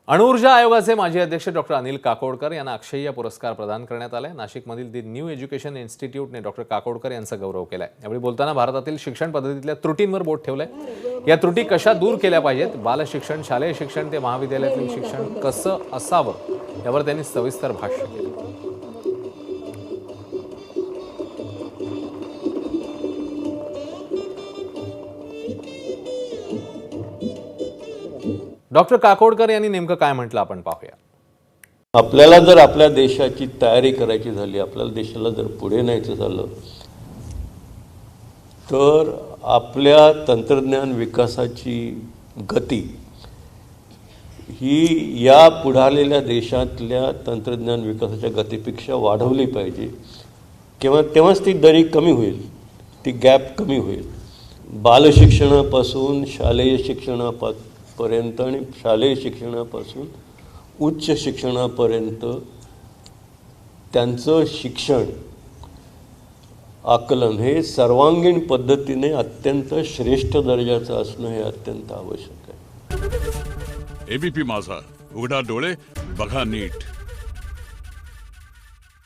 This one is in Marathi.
अणुऊर्जा आयोगाचे माजी अध्यक्ष डॉक्टर अनिल काकोडकर यांना अक्षय्य पुरस्कार प्रदान करण्यात आलाय। नाशिकमधील दी न्यू एज्युकेशन इन्स्टिट्यूटने डॉक्टर काकोडकर यांचा गौरव केलाय। यावेळी बोलताना भारतातील शिक्षण पद्धतीतल्या त्रुटींवर बोट ठेवलंय। या त्रुटी कशा दूर केल्या पाहिजेत, बालशिक्षण, शालेय शिक्षण ते महाविद्यालयातील शिक्षण कसं असावं यावर त्यांनी सविस्तर भाष्य केलं। डॉक्टर काकोडकर यांनी नेमकं काय म्हटलं आपण पाहूया। आपल्याला जर आपल्या देशाची तयारी करायची झाली, आपल्याला देशाला जर पुढे न्यायचं झालं तर आपल्या तंत्रज्ञान विकासाची गती ही या पुढारलेल्या देशातल्या तंत्रज्ञान विकासाच्या गतीपेक्षा वाढवली पाहिजे। तेव्हाच ती दरी कमी होईल, ती गॅप कमी होईल। बालशिक्षणापासून शालेय शिक्षणापर्यंत आणि शालेय शिक्षणापासून उच्च शिक्षणापर्यंत त्यांचं शिक्षण आकलन हे सर्वांगीण पद्धतीने अत्यंत श्रेष्ठ दर्जाचं असणं हे अत्यंत आवश्यक आहे। एबीपी माझा, उघडा डोळे बघा नीट।